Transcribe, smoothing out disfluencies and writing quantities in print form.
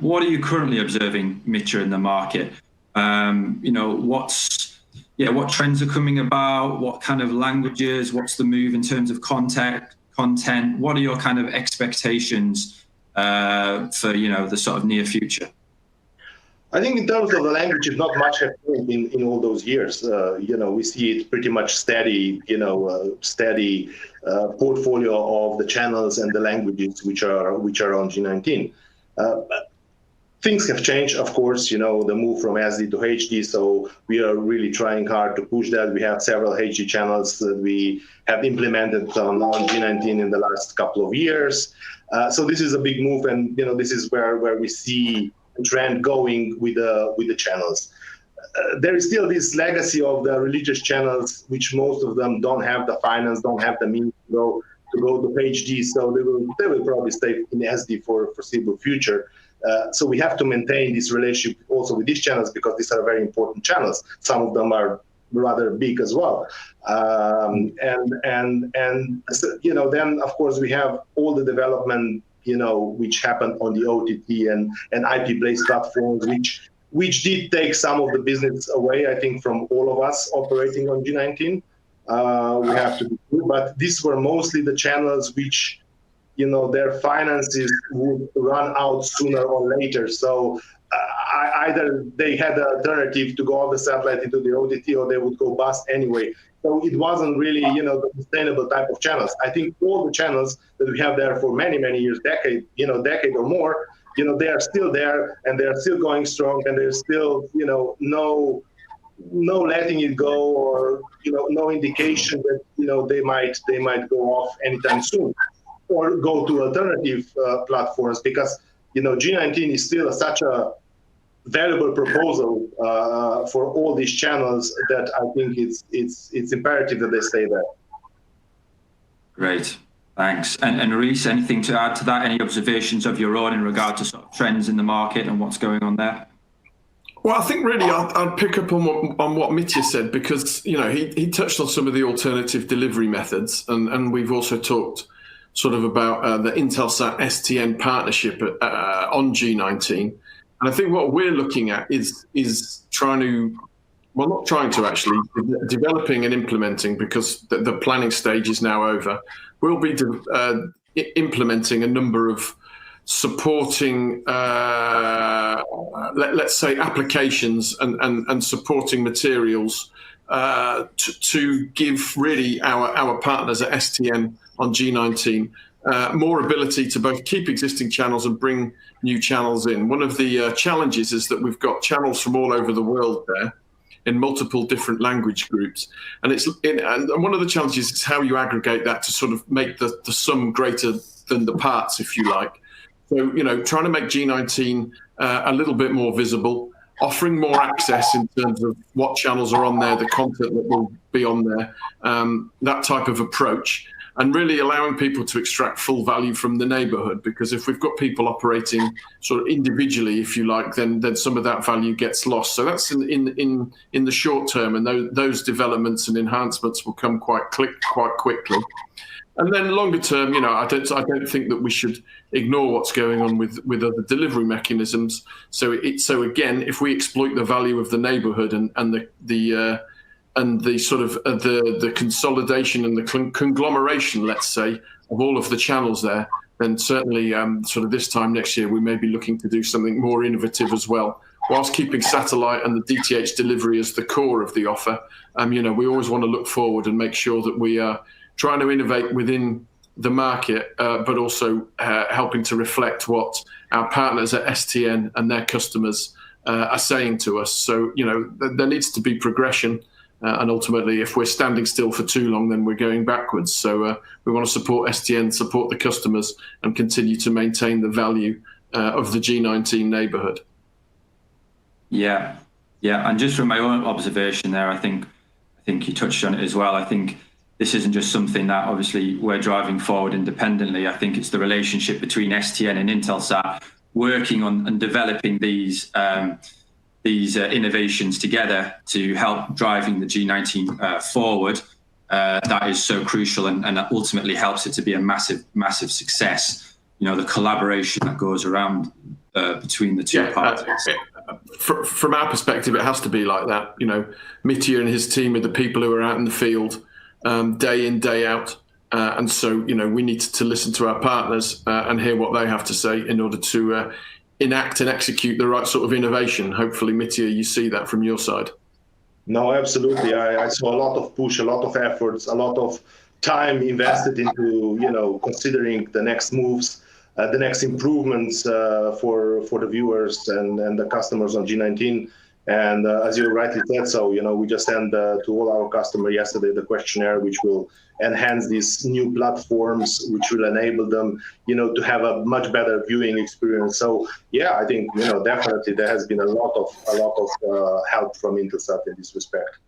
What are you currently observing, Mitja, in the market? What trends are coming about? What kind of languages? What's the move in terms of content? What are your kind of expectations for the sort of near future? I think in terms of the languages, not much has changed in all those years. We see it pretty much steady, steady portfolio of the channels and the languages which are on G19. Things have changed, of course, the move from SD to HD. So we are really trying hard to push that. We have several HD channels that we have implemented on G19 in the last couple of years. So this is a big move, and this is where we see trend going with the channels. There is still this legacy of the religious channels, which most of them don't have the finance, don't have the means to go to HD, so they will probably stay in SD for foreseeable future. So we have to maintain this relationship also with these channels, because these are very important channels. Some of them are rather big as well. Then of course we have all the development which happened on the OTT and IP-based platforms, which did take some of the business away, I think, from all of us operating on G19. We have to be true, but these were mostly the channels which, their finances would run out sooner or later. So either they had an alternative to go off the satellite into the OTT, or they would go bust anyway. So it wasn't really, the sustainable type of channels. I think all the channels that we have there for many, many years, decade or more, they are still there, and they are still going strong, and there's still, no letting it go, or no indication that they might go off anytime soon, or go to alternative platforms, because G19 is still such a valuable proposal for all these channels that I think it's imperative that they stay there. Great, thanks. And Rhys, anything to add to that? Any observations of your own in regard to sort of trends in the market and what's going on there? Well, I think really I'd pick up on what Mitja said, because he touched on some of the alternative delivery methods, and we've also talked sort of about the Intelsat STN partnership on G19. And I think what we're looking at is developing and implementing, because the planning stage is now over. We'll be implementing a number of supporting, let's say, applications and supporting materials to give really our partners at STN on G19 more ability to both keep existing channels and bring new channels in. One of the challenges is that we've got channels from all over the world there in multiple different language groups, and one of the challenges is how you aggregate that to sort of make the sum greater than the parts, if you like. So trying to make G19 a little bit more visible, offering more access in terms of what channels are on there, the content that will be on there, that type of approach. And really allowing people to extract full value from the neighborhood, because if we've got people operating sort of individually, if you like, then some of that value gets lost. So that's in the short term, and those developments and enhancements will come quite quickly. And then longer term, I don't think that we should ignore what's going on with other delivery mechanisms. So again, if we exploit the value of the neighborhood and the sort of the consolidation and the conglomeration, let's say, of all of the channels there, then certainly sort of this time next year we may be looking to do something more innovative as well, whilst keeping satellite and the DTH delivery as the core of the offer. We always want to look forward and make sure that we are trying to innovate within the market, but also helping to reflect what our partners at STN and their customers are saying to us. So there needs to be progression. And ultimately, if we're standing still for too long, then we're going backwards. So we want to support STN, support the customers, and continue to maintain the value of the G19 neighborhood. Yeah. And just from my own observation there, I think you touched on it as well. I think this isn't just something that obviously we're driving forward independently. I think it's the relationship between STN and Intelsat working on and developing these innovations together to help driving the G19 forward. That is so crucial, and that ultimately helps it to be a massive success. The collaboration that goes around between the two parties. From our perspective, it has to be like that. You know, Mitja and his team are the people who are out in the field day in, day out. And so, you know, we need to listen to our partners and hear what they have to say in order to enact and execute the right sort of innovation. Hopefully, Mitja, you see that from your side. No, absolutely. I saw a lot of push, a lot of efforts, a lot of time invested into, you know, considering the next moves, the next improvements for the viewers and the customers on G19. And as you rightly said, so, you know, we just sent to all our customers yesterday the questionnaire, which will enhance these new platforms, which will enable them, you know, to have a much better viewing experience. So, yeah, I think, you know, definitely there has been a lot of help from Intelsat in this respect.